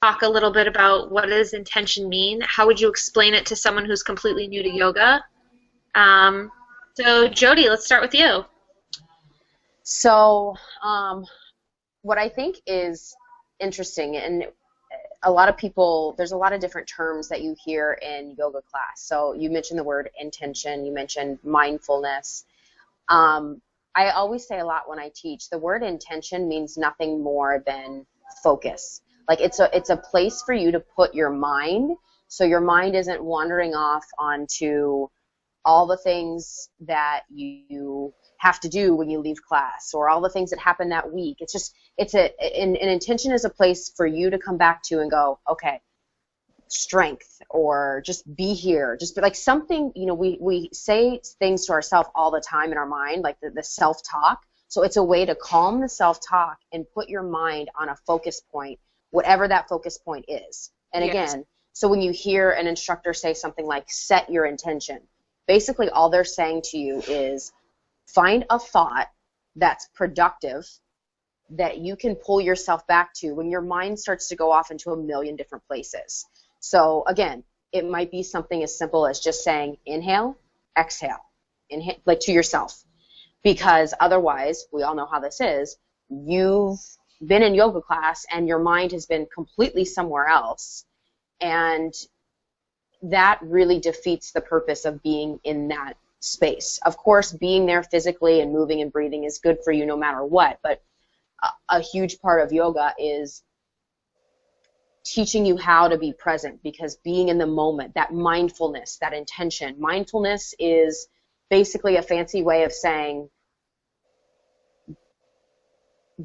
talk a little bit about what does intention mean? How would you explain it to someone who's completely new to yoga? Um, so Jodi, let's start with you. So, what I think is interesting, and a lot of people, there's a lot of different terms that you hear in yoga class. So you mentioned the word intention, you mentioned mindfulness. I always say a lot when I teach, the word intention means nothing more than focus. Like it's a place for you to put your mind, so your mind isn't wandering off onto all the things that you have to do when you leave class or all the things that happen that week. It's just, an intention is a place for you to come back to and go, okay, strength, or just be here, just be like something, we say things to ourselves all the time in our mind, like the self-talk. So it's a way to calm the self-talk and put your mind on a focus point, whatever that focus point is. And Yes. again, so when you hear an instructor say something like set your intention, basically all they're saying to you is find a thought that's productive that you can pull yourself back to when your mind starts to go off into a million different places. So again, it might be something as simple as just saying inhale, exhale, inhale, like to yourself. Because otherwise, we all know how this is, you've been in yoga class and your mind has been completely somewhere else. And that really defeats the purpose of being in that space. Of course, being there physically and moving and breathing is good for you no matter what, but a huge part of yoga is teaching you how to be present, because being in the moment, that mindfulness, that intention. Mindfulness is basically a fancy way of saying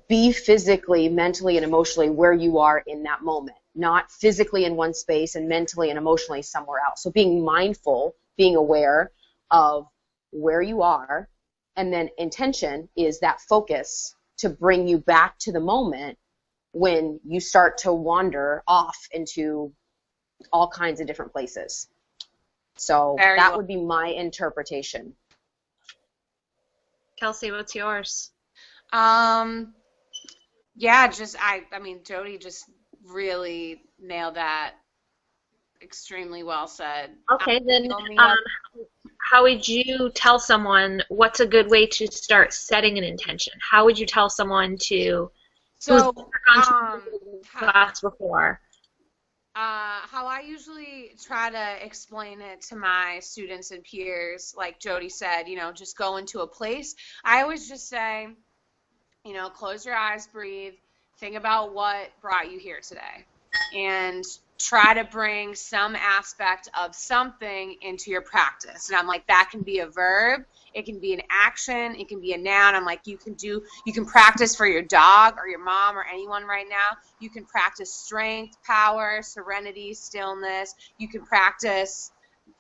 be physically, mentally, and emotionally where you are in that moment, not physically in one space and mentally and emotionally somewhere else. So being mindful, being aware of where you are, and then intention is that focus to bring you back to the moment when you start to wander off into all kinds of different places. So Very that well. would be my interpretation. Kelsey, what's yours? Yeah, I mean, Jodi just really nailed that. Extremely well said. Okay, then Only have- how would you tell someone what's a good way to start setting an intention? How would you tell someone to who's So, never gone to class before? how I usually try to explain it to my students and peers, like Jodi said, just go into a place. I always just say, close your eyes, breathe, think about what brought you here today, and try to bring some aspect of something into your practice. And I'm like, that can be a verb, it can be an action, it can be a noun. I'm like, you can practice for your dog or your mom or anyone right now. You can practice strength, power, serenity, stillness. You can practice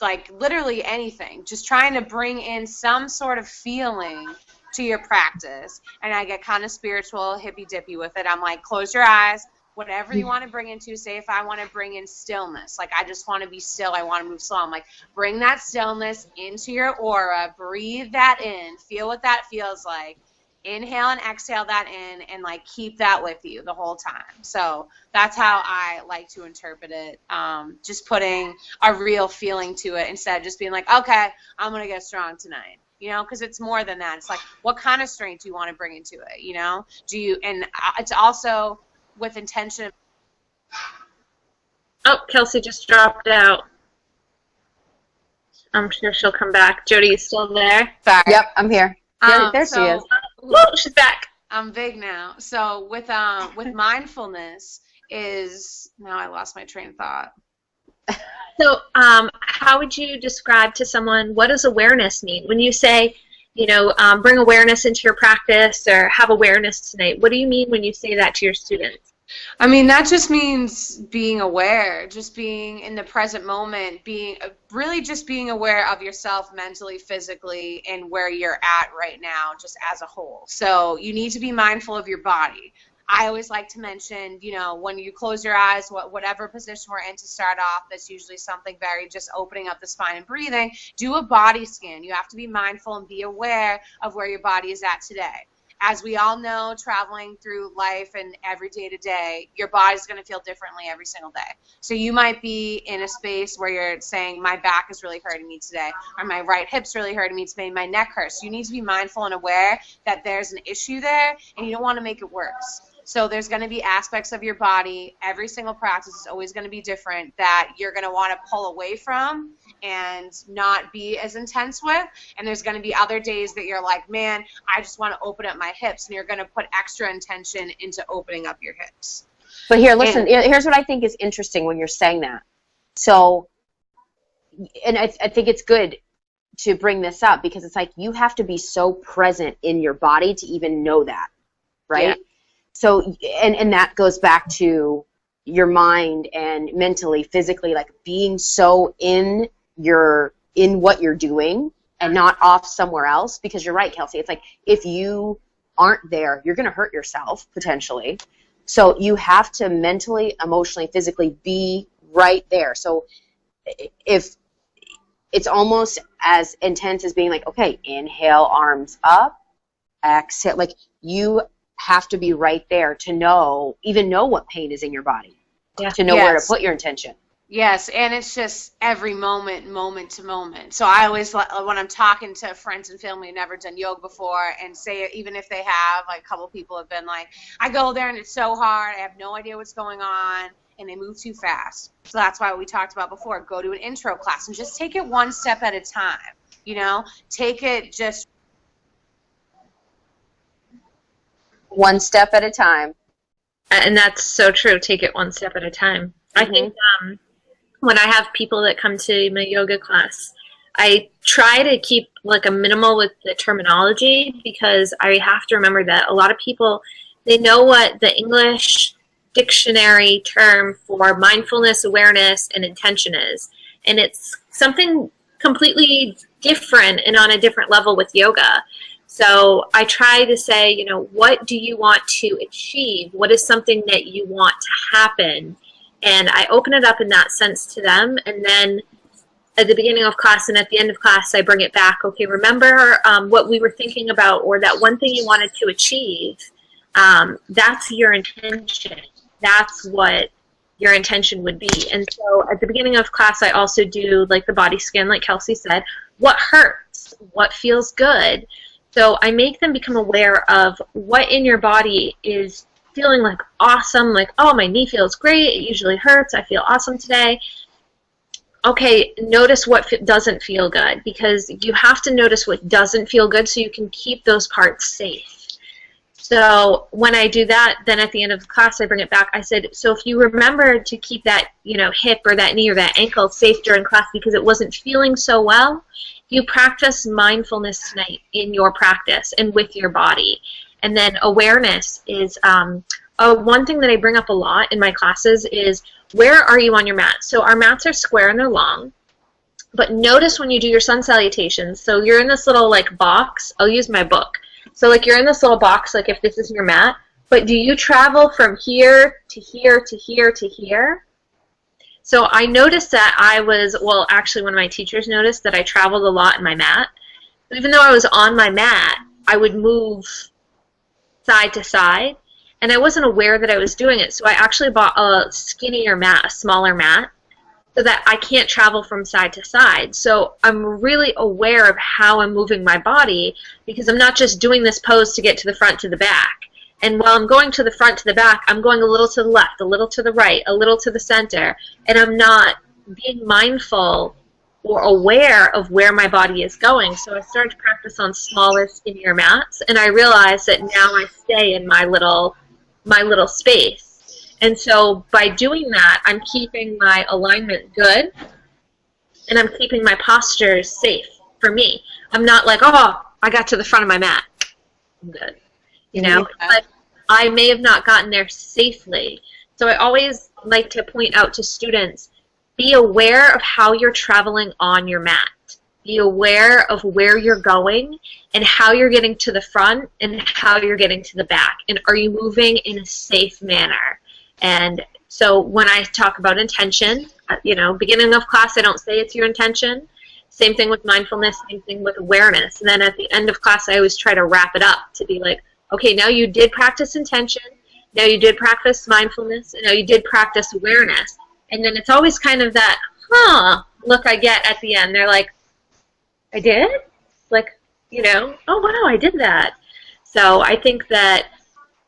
like literally anything, just trying to bring in some sort of feeling to your practice. And I get kind of spiritual, hippy dippy with it. I'm like, close your eyes, whatever you want to bring into. Say if I want to bring in stillness, like I just want to be still, I want to move slow, I'm like, bring that stillness into your aura, breathe that in, feel what that feels like, inhale and exhale that in, and like keep that with you the whole time. So that's how I like to interpret it, just putting a real feeling to it instead of just being like, okay, I'm going to get strong tonight. Because it's more than that. It's like, what kind of strength do you want to bring into it? And it's also with intention. Oh, Kelsey just dropped out. I'm sure she'll come back. Jodi, you still there? Sorry. Yep, I'm here. There she is. Woo, she's back. I'm big now. So with mindfulness is, now I lost my train of thought. So how would you describe to someone, what does awareness mean? When you say, bring awareness into your practice or have awareness tonight, what do you mean when you say that to your students? I mean, that just means being aware, just being in the present moment, really just being aware of yourself mentally, physically, and where you're at right now, just as a whole. So you need to be mindful of your body. I always like to mention, when you close your eyes, whatever position we're in to start off, that's usually something very just opening up the spine and breathing. Do a body scan. You have to be mindful and be aware of where your body is at today. as we all know, traveling through life and every day to day, your body's going to feel differently every single day. So you might be in a space where you're saying, my back is really hurting me today, or my right hip's really hurting me today, my neck hurts. You need to be mindful and aware that there's an issue there, and you don't want to make it worse. So there's going to be aspects of your body, every single practice is always going to be different, that you're going to want to pull away from and not be as intense with. And there's going to be other days that you're like, man, I just want to open up my hips, and you're going to put extra intention into opening up your hips. But here, listen, here's what I think is interesting when you're saying that. So, and I think it's good to bring this up, because it's like you have to be so present in your body to even know that, right? Yeah. So, and that goes back to your mind and mentally, physically, like being so in what you're doing and not off somewhere else. Because you're right, Kelsey, it's like if you aren't there, you're going to hurt yourself potentially. So you have to mentally, emotionally, physically be right there. So if it's almost as intense as being like, okay, inhale, arms up, exhale, like you have to be right there to even know what pain is in your body, to know where to put your intention. Yes, and it's just every moment to moment. So I always, when I'm talking to friends and family who've never done yoga before, and say, even if they have, like a couple people have been like, I go there and it's so hard, I have no idea what's going on, and they move too fast. So that's why we talked about before, go to an intro class and just take it one step at a time, take it just one step at a time. And that's so true. Take it one step at a time. Mm-hmm. I think when I have people that come to my yoga class, I try to keep like a minimal with the terminology, because I have to remember that a lot of people, they know what the English dictionary term for mindfulness, awareness, and intention is. And it's something completely different and on a different level with yoga. So I try to say, what do you want to achieve? What is something that you want to happen? And I open it up in that sense to them. And then at the beginning of class and at the end of class, I bring it back. Okay, remember what we were thinking about, or that one thing you wanted to achieve. That's your intention. That's what your intention would be. And so at the beginning of class, I also do like the body scan, like Kelsey said. What hurts? What feels good? So I make them become aware of what in your body is feeling like awesome, like, oh, my knee feels great, it usually hurts, I feel awesome today. Okay, notice what doesn't feel good, because you have to notice what doesn't feel good so you can keep those parts safe. So when I do that, then at the end of the class, I bring it back. I said, so if you remember to keep that, hip or that knee or that ankle safe during class because it wasn't feeling so well, you practice mindfulness tonight in your practice and with your body. And then awareness is one thing that I bring up a lot in my classes is, where are you on your mat? So our mats are square and they're long, but notice when you do your sun salutations, so you're in this little like box. I'll use my book. So like you're in this little box, like if this is your mat, but do you travel from here to here to here to here? So I noticed that actually one of my teachers noticed that I traveled a lot in my mat. Even though I was on my mat, I would move side to side, and I wasn't aware that I was doing it. So I actually bought a skinnier mat, a smaller mat, so that I can't travel from side to side. So I'm really aware of how I'm moving my body, because I'm not just doing this pose to get to the front to the back. And while I'm going to the front to the back, I'm going a little to the left, a little to the right, a little to the center, and I'm not being mindful or aware of where my body is going. So I started to practice on smaller, skinnier mats, and I realized that now I stay in my little space. And so by doing that, I'm keeping my alignment good, and I'm keeping my posture safe for me. I'm not like, oh, I got to the front of my mat, I'm good. But I may have not gotten there safely. So I always like to point out to students, be aware of how you're traveling on your mat. Be aware of where you're going and how you're getting to the front and how you're getting to the back. And are you moving in a safe manner? And so when I talk about intention, beginning of class, I don't say it's your intention. Same thing with mindfulness, same thing with awareness. And then at the end of class, I always try to wrap it up to be like, Okay, now you did practice intention, now you did practice mindfulness, and now you did practice awareness. And then it's always kind of that, look I get at the end. They're like, I did? Like, oh, wow, I did that. So I think that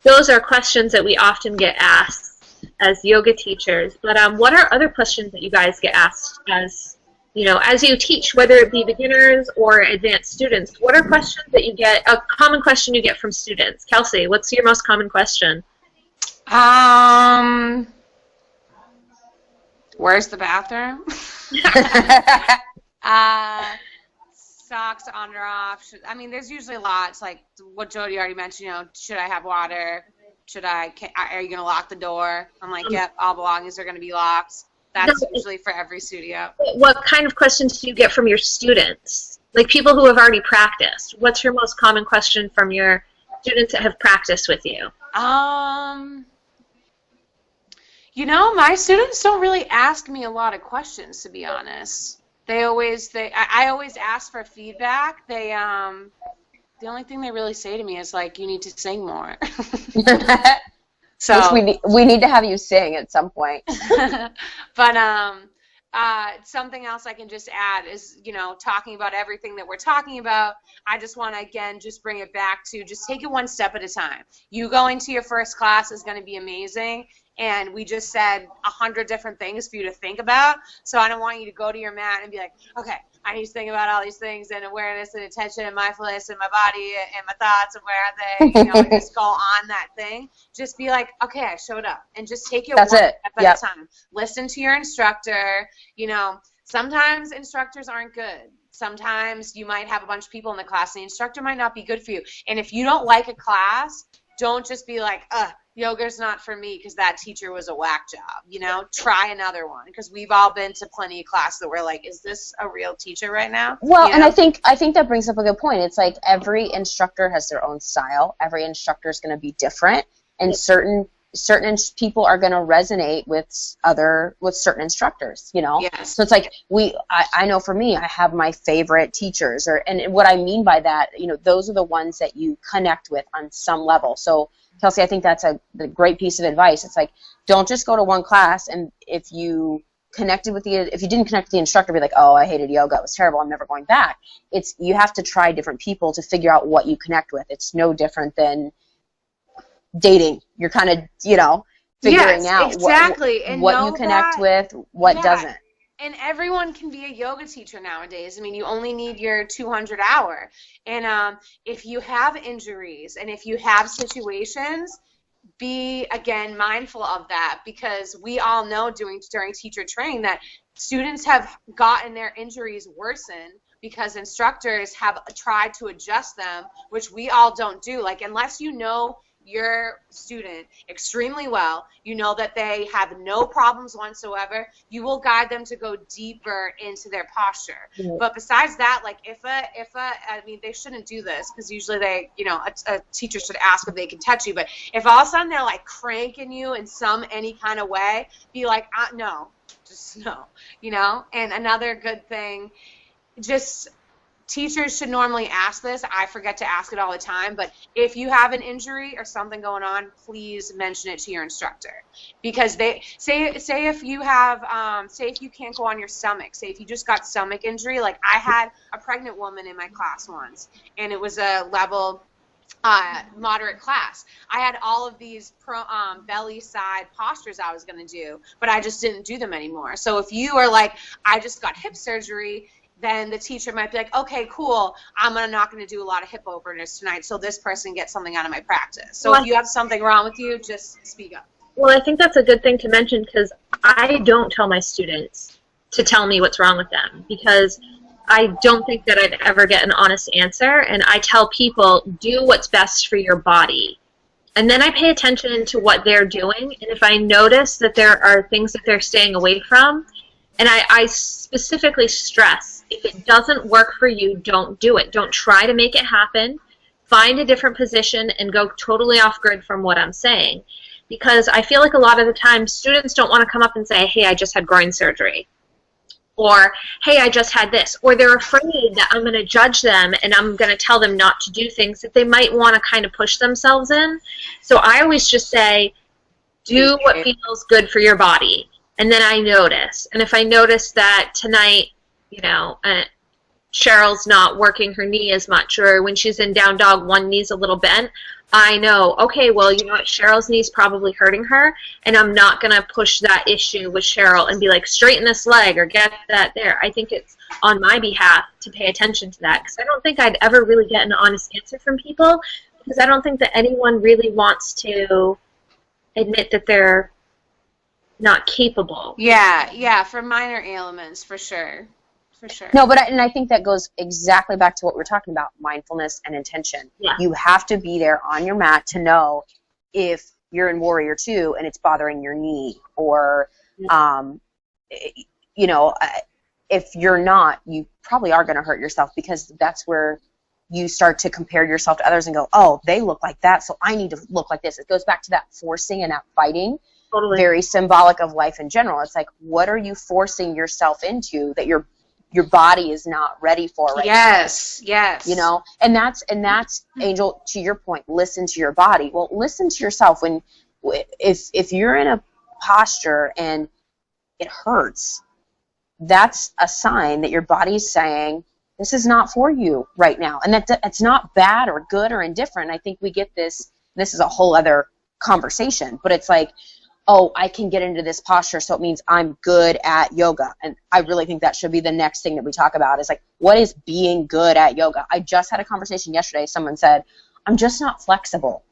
those are questions that we often get asked as yoga teachers. But what are other questions that you guys get asked as you teach, whether it be beginners or advanced students? What are questions that you get, a common question you get from students? Kelsey, what's your most common question? Where's the bathroom? Socks on or off. There's usually lots, like what Jodi already mentioned, should I have water? Are you going to lock the door? I'm like, yep, all belongings are going to be locked. That's usually for every studio. What kind of questions do you get from your students? Like people who have already practiced. What's your most common question from your students that have practiced with you? My students don't really ask me a lot of questions, to be honest. I always ask for feedback. The only thing they really say to me is like, you need to sing more. So we need to have you sing at some point. But something else I can just add is, talking about everything that we're talking about, I just want to, again, just bring it back to just take it one step at a time. You going to your first class is going to be amazing. And we just said 100 different things for you to think about. So I don't want you to go to your mat and be like, okay, I need to think about all these things and awareness and attention and mindfulness and my body and my thoughts and where are they, and just go on that thing. Just be like, okay, I showed up. And just take it one step at a time. Listen to your instructor. Sometimes instructors aren't good. Sometimes you might have a bunch of people in the class and the instructor might not be good for you. And if you don't like a class, don't just be like, yoga's not for me because that teacher was a whack job. Try another one, because we've all been to plenty of classes that we're like, is this a real teacher right now? Well, and I think that brings up a good point. It's like every instructor has their own style. Every instructor is going to be different, and certain people are going to resonate with certain instructors. Yes. So it's like I know for me, I have my favorite teachers, and what I mean by that, those are the ones that you connect with on some level. So Kelsey, I think that's a great piece of advice. It's like, don't just go to one class, and if you didn't connect with the instructor, be like, oh, I hated yoga, it was terrible, I'm never going back. You have to try different people to figure out what you connect with. It's no different than dating. You're kind of, figuring out exactly. what you connect with, what doesn't. And everyone can be a yoga teacher nowadays. You only need your 200 hour. And if you have injuries and if you have situations, be, again, mindful of that, because we all know during teacher training that students have gotten their injuries worsened because instructors have tried to adjust them, which we all don't do. Like, unless you know your student extremely well, you know that they have no problems whatsoever, you will guide them to go deeper into their posture. Yeah. But besides that, like they shouldn't do this, because usually they, a teacher should ask if they can touch you, but if all of a sudden they're like cranking you in any kind of way, be like, no, just no, And another good thing, just teachers should normally ask this. I forget to ask it all the time, but if you have an injury or something going on, please mention it to your instructor, because they say if you have if you can't go on your stomach, say if you just got stomach injury. Like, I had a pregnant woman in my class once, and it was a level moderate class. I had all of these belly side postures I was going to do, but I just didn't do them anymore. So if you are like, I just got hip surgery, then the teacher might be like, okay, cool, I'm not going to do a lot of hip openers tonight, so this person gets something out of my practice. So if you have something wrong with you, just speak up. Well, I think that's a good thing to mention, because I don't tell my students to tell me what's wrong with them, because I don't think that I'd ever get an honest answer, and I tell people, do what's best for your body. And then I pay attention to what they're doing, and if I notice that there are things that they're staying away from, and I specifically stress, if it doesn't work for you, don't do it. Don't try to make it happen. Find a different position and go totally off grid from what I'm saying. Because I feel like a lot of the time students don't want to come up and say, hey, I just had groin surgery. or, hey, I just had this, or they're afraid that I'm going to judge them and I'm going to tell them not to do things that they might want to kind of push themselves in. So I always just say, do what feels good for your body. And then I notice. And if I notice that tonight, you know, Cheryl's not working her knee as much, or when she's in down dog, one knee's a little bent, I know, okay, well, you know what, Cheryl's knee's probably hurting her, and I'm not going to push that issue with Cheryl and be like, straighten this leg or get that there. I think it's on my behalf to pay attention to that, because I don't think I'd ever really get an honest answer from people, because I don't think that anyone really wants to admit that they're not capable. Yeah, for minor ailments, for sure. For sure. No, but I think that goes exactly back to what we're talking about, mindfulness and intention. Yeah. You have to be there on your mat to know if you're in Warrior 2 and it's bothering your knee, or, you know, if you're not, you probably are going to hurt yourself, because that's where you start to compare yourself to others and go, oh, they look like that, so I need to look like this. It goes back to that forcing and that fighting. Totally. Very symbolic of life in general. It's like, what are you forcing yourself into that your body is not ready for right now? Yes. You know, and that's Angel, to your point, listen to your body. Well, listen to yourself. If you're in a posture and it hurts, that's a sign that your body's saying, this is not for you right now. And it's not bad or good or indifferent. I think we get this is a whole other conversation, but it's like, oh, I can get into this posture, so it means I'm good at yoga. And I really think that should be the next thing that we talk about, is like, what is being good at yoga? I just had a conversation yesterday. Someone said, I'm just not flexible.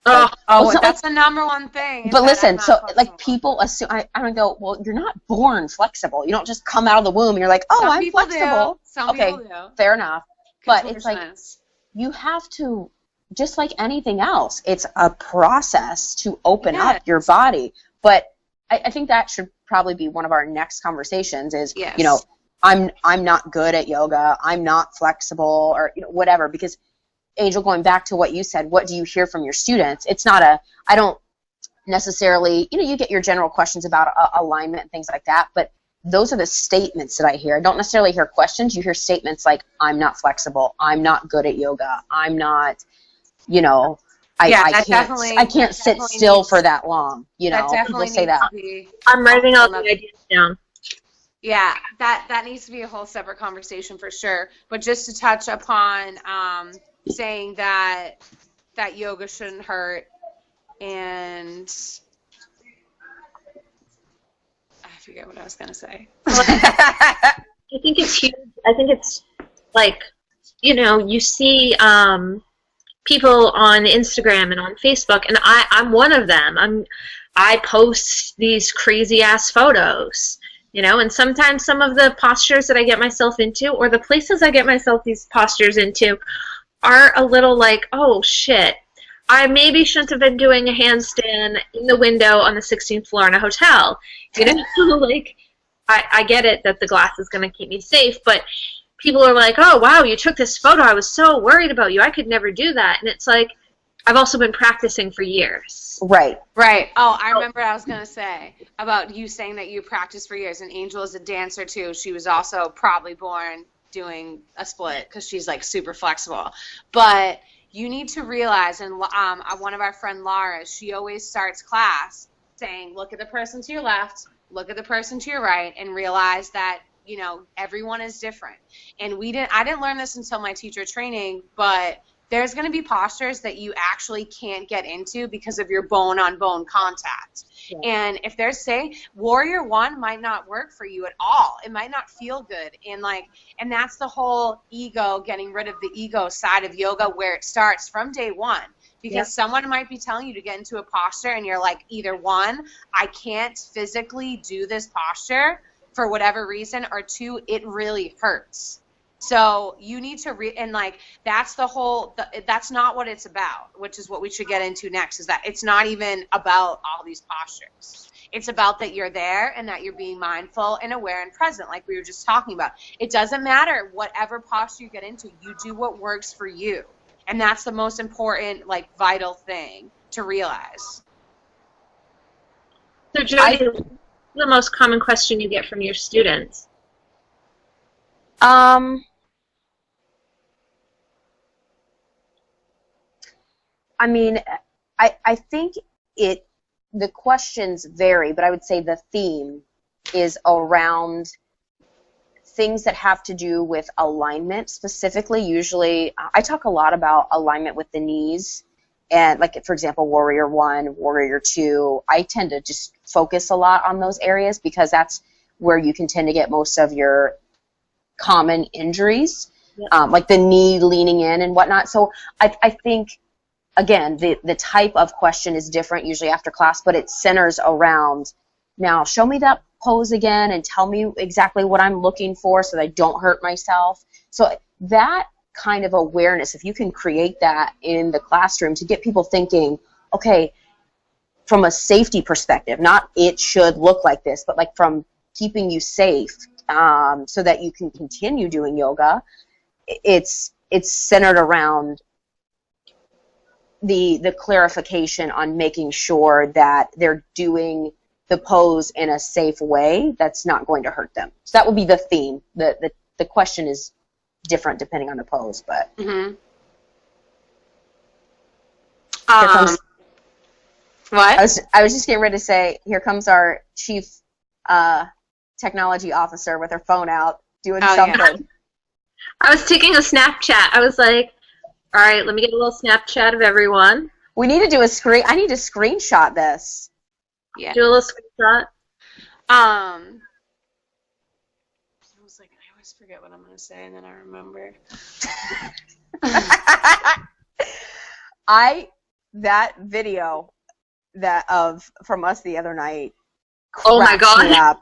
That's the number one thing. But listen, so like people assume, I don't go, well, you're not born flexible. You don't just come out of the womb and you're like, oh, Some I'm people flexible. Do. Some okay, people do. Fair enough. But it's like, you have to, just like anything else, it's a process to open up your body. But I think that should probably be one of our next conversations is, you know, I'm not good at yoga, I'm not flexible, or, you know, whatever. Because, Angel, going back to what you said, what do you hear from your students? It's not I don't necessarily, you know, you get your general questions about alignment and things like that, but those are the statements that I hear. I don't necessarily hear questions. You hear statements like, I'm not flexible, I'm not good at yoga, I'm not, you know, I can't sit still for that long. You know, people say that. I'm writing all the ideas down. Yeah, that needs to be a whole separate conversation for sure. But just to touch upon saying that yoga shouldn't hurt, and I forget what I was gonna say. I think it's huge. I think it's like, you know, you see people on Instagram and on Facebook, and I'm one of them. I post these crazy ass photos, you know, and sometimes some of the postures that I get myself into, or the places I get myself these postures into, are a little like, oh shit, I maybe shouldn't have been doing a handstand in the window on the 16th floor in a hotel. You know, like, I get it that the glass is going to keep me safe, but people are like, oh, wow, you took this photo. I was so worried about you. I could never do that. And it's like, I've also been practicing for years. Right. Oh, I remember what I was going to say about you saying that you practiced for years. And Angel is a dancer, too. She was also probably born doing a split because she's, like, super flexible. But you need to realize, and one of our friend Laura, she always starts class saying, look at the person to your left, look at the person to your right, and realize that, you know, everyone is different. And I didn't learn this until my teacher training, but there's going to be postures that you actually can't get into because of your bone-on-bone contact. Yeah. And if there's, say, Warrior 1 might not work for you at all. It might not feel good. And that's the whole ego, getting rid of the ego side of yoga, where it starts from day one. Because someone might be telling you to get into a posture and you're like, either one, I can't physically do this posture for whatever reason, or two, it really hurts. So you need to and like, that's that's not what it's about, which is what we should get into next, is that it's not even about all these postures. It's about that you're there and that you're being mindful and aware and present, like we were just talking about. It doesn't matter whatever posture you get into, you do what works for you. And that's the most important, like, vital thing to realize. So, Jodi, the most common question you get from your students? I mean, I think the questions vary, but I would say the theme is around things that have to do with alignment specifically. Usually, I talk a lot about alignment with the knees, and like, for example, Warrior 1, Warrior 2, I tend to just focus a lot on those areas because that's where you can tend to get most of your common injuries, like the knee leaning in and whatnot. So I think, again, the type of question is different usually after class, but it centers around, now show me that pose again and tell me exactly what I'm looking for so that I don't hurt myself. So that kind of awareness, if you can create that in the classroom to get people thinking, okay, from a safety perspective, not it should look like this, but like from keeping you safe so that you can continue doing yoga, it's centered around the clarification on making sure that they're doing the pose in a safe way that's not going to hurt them. So that would be the theme. The question is different depending on the pose, but Mm-hmm. here comes, What? I was just getting ready to say, here comes our chief technology officer with her phone out doing something. Yeah. I was taking a Snapchat. I was like, all right, let me get a little Snapchat of everyone. We need to do a screen. I need to screenshot this. Yeah. Do a little screenshot. I was like, I always forget what I'm gonna say, and then I remember. That video from us the other night. Oh my God. Me up.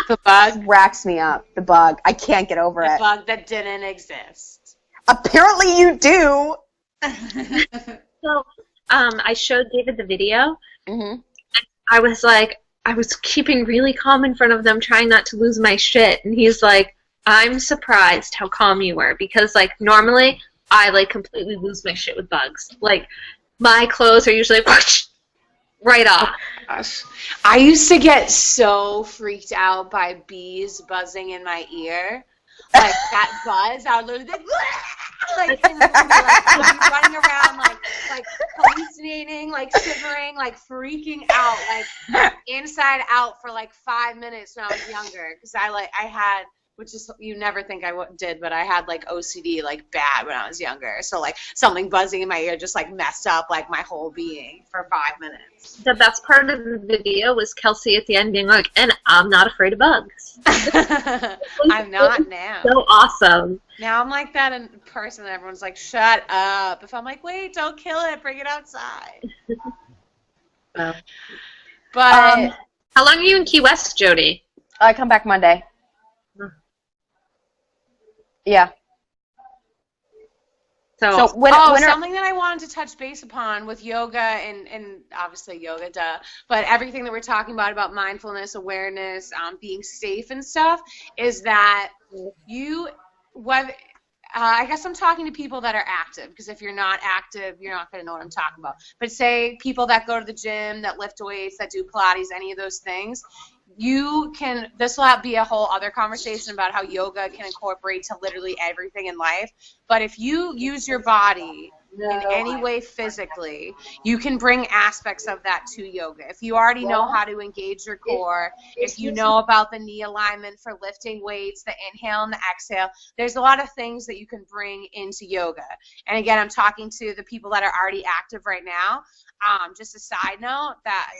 The bug. Racks me up. The bug. I can't get over it. The bug that didn't exist. Apparently you do. So, I showed David the video. Mm-hmm. I was like, I was keeping really calm in front of them, trying not to lose my shit. And he's like, I'm surprised how calm you were, because like normally I like completely lose my shit with bugs. Like my clothes are usually right off. Gosh. I used to get so freaked out by bees buzzing in my ear. Like that buzz, I would literally like running around like hallucinating, like shivering, like freaking out, like inside out for like 5 minutes when I was younger, because I had, which is, you never think I did, but I had like OCD like bad when I was younger. So like something buzzing in my ear just like messed up like my whole being for 5 minutes. The best part of the video was Kelsey at the end being like, and I'm not afraid of bugs. I'm not now. So awesome. Now I'm like that in person, and everyone's like, shut up. If I'm like, wait, don't kill it, bring it outside. Wow. But How long are you in Key West, Jodi? I come back Monday. Yeah. So something that I wanted to touch base upon with yoga and obviously yoga, but everything that we're talking about mindfulness, awareness, being safe and stuff, is that I guess I'm talking to people that are active, because if you're not active, you're not going to know what I'm talking about. But say people that go to the gym, that lift weights, that do Pilates, any of those things, this will be a whole other conversation about how yoga can incorporate to literally everything in life. But if you use your body in any way physically, you can bring aspects of that to yoga. If you already know how to engage your core, if you know about the knee alignment for lifting weights, the inhale and the exhale, there's a lot of things that you can bring into yoga. And again, I'm talking to the people that are already active right now. Just a side note that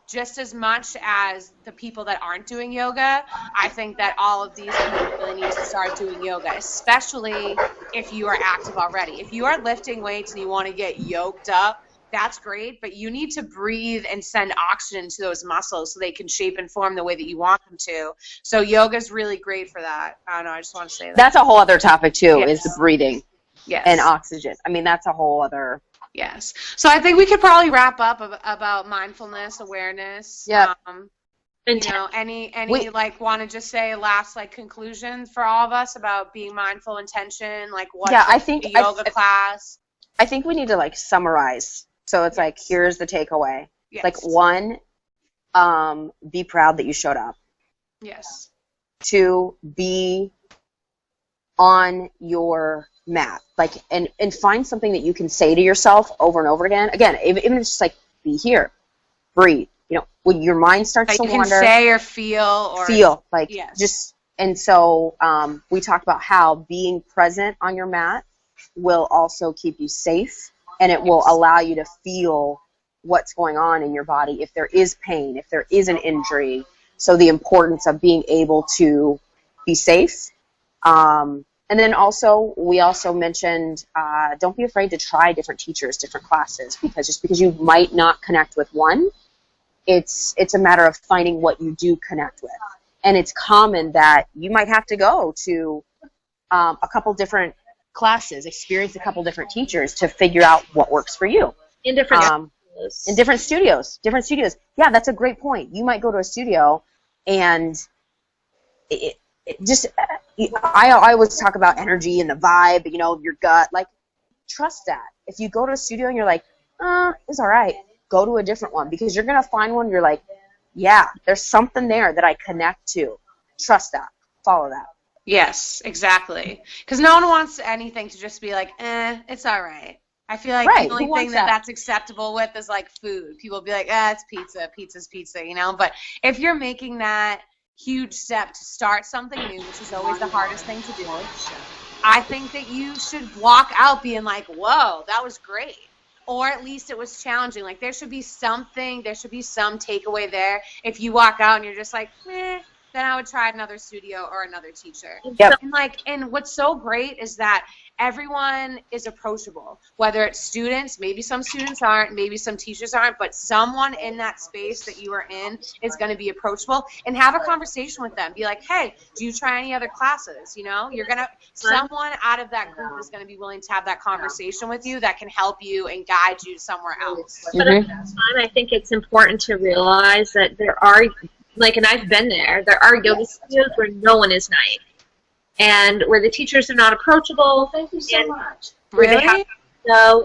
just as much as the people that aren't doing yoga, I think that all of these people really need to start doing yoga, especially if you are active already. If you are lifting weights and you want to get yoked up, that's great, but you need to breathe and send oxygen to those muscles so they can shape and form the way that you want them to. So yoga is really great for that. I don't know, I just want to say that. That's a whole other topic, too, Yes. is the breathing Yes. and oxygen. I mean, that's a whole other... Yes. So I think we could probably wrap up about mindfulness, awareness. Yeah. You know, any like want to just say last like conclusion for all of us about being mindful, intention, like what I think a yoga class. I think we need to like summarize. So it's like, here's the takeaway. Yes. Like 1, be proud that you showed up. Yes. 2, be on your mat, like, and find something that you can say to yourself over and over again. Again, even if it's just like, be here, breathe. You know, when your mind starts to you can wander, say or feel like, yes. just. And so we talked about how being present on your mat will also keep you safe, and it will allow you to feel what's going on in your body, if there is pain, if there is an injury. So the importance of being able to be safe. And then also, we also mentioned, don't be afraid to try different teachers, different classes, because just because you might not connect with one, it's a matter of finding what you do connect with. And it's common that you might have to go to a couple different classes, experience a couple different teachers to figure out what works for you. In different studios. In different studios. Yeah, that's a great point. You might go to a studio and I always talk about energy and the vibe, you know, your gut. Like, trust that. If you go to a studio and you're like, it's all right, go to a different one, because you're going to find one you're like, yeah, there's something there that I connect to. Trust that. Follow that. Yes, exactly. Because no one wants anything to just be like, it's all right. I feel like the only thing that's acceptable with is like food. People will be like, it's pizza. Pizza's pizza, you know? But if you're making that huge step to start something new, which is always the hardest thing to do, I think that you should walk out being like, whoa, that was great. Or at least it was challenging. Like, there should be something, there should be some takeaway there. If you walk out and you're just like, then I would try another studio or another teacher. Yep. And what's so great is that everyone is approachable, whether it's students, maybe some students aren't, maybe some teachers aren't, but someone in that space that you are in is going to be approachable, and have a conversation with them. Be like, hey, do you try any other classes? You know, someone out of that group is going to be willing to have that conversation with you that can help you and guide you somewhere else. But at the time, I think it's important to realize that there are, like, and I've been there are yoga studios where no one is nice. And where the teachers are not approachable. Thank you so much. Really?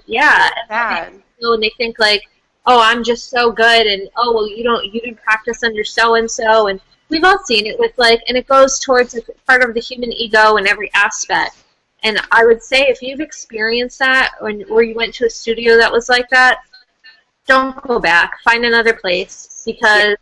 Yeah. Bad. And they think like, oh, I'm just so good, and oh, well, you didn't practice under so and so, and we've all seen it with like, and it goes towards part of the human ego in every aspect. And I would say if you've experienced that, or you went to a studio that was like that, don't go back. Find another place, because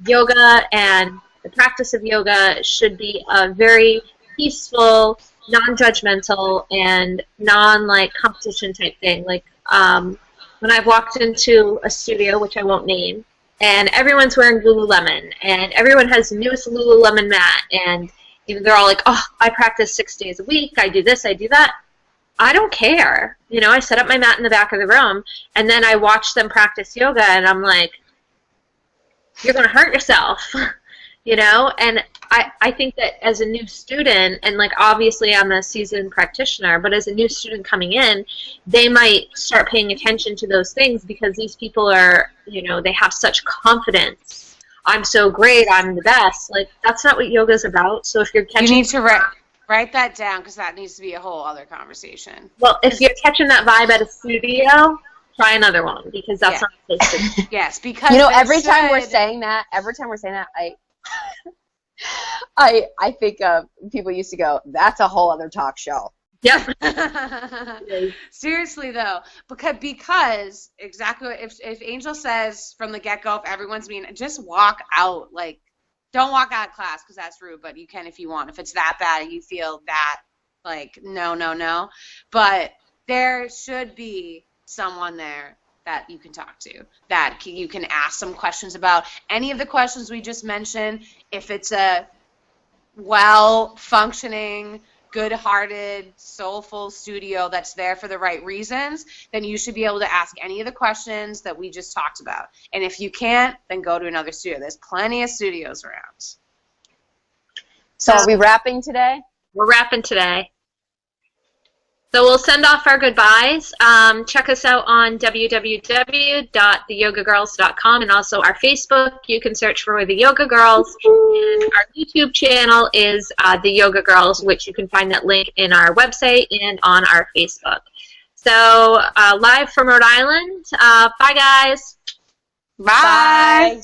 yoga and the practice of yoga should be a very peaceful, non-judgmental, and non-like competition type thing. Like when I've walked into a studio, which I won't name, and everyone's wearing Lululemon, and everyone has the newest Lululemon mat, and they're all like, oh, I practice 6 days a week, I do this, I do that. I don't care. You know, I set up my mat in the back of the room, and then I watch them practice yoga, and I'm like, you're going to hurt yourself. You know, and I think that as a new student, and like obviously I'm a seasoned practitioner, but as a new student coming in, they might start paying attention to those things, because these people are, you know, they have such confidence. I'm so great, I'm the best. Like, that's not what yoga's about. So if you're catching... You need to write that down, because that needs to be a whole other conversation. Well, if you're catching that vibe at a studio, try another one, because that's not supposed to. Yes, because you know, every time we're saying that, I think people used to go, that's a whole other talk show. Yep. Seriously though, because exactly what, if Angel says from the get-go, if everyone's being, just walk out. Like, don't walk out of class, because that's rude, but you can if you want. If it's that bad and you feel that, like, no. But there should be someone there that you can talk to, that you can ask some questions about any of the questions we just mentioned. If it's a well-functioning, good-hearted, soulful studio that's there for the right reasons, then you should be able to ask any of the questions that we just talked about. And if you can't, then go to another studio. There's plenty of studios around. So are we wrapping today? We're wrapping today. So we'll send off our goodbyes. Check us out on www.theyogagirls.com, and also our Facebook. You can search for The Yoga Girls. And our YouTube channel is The Yoga Girls, which you can find that link in our website and on our Facebook. So live from Rhode Island. Bye, guys. Bye.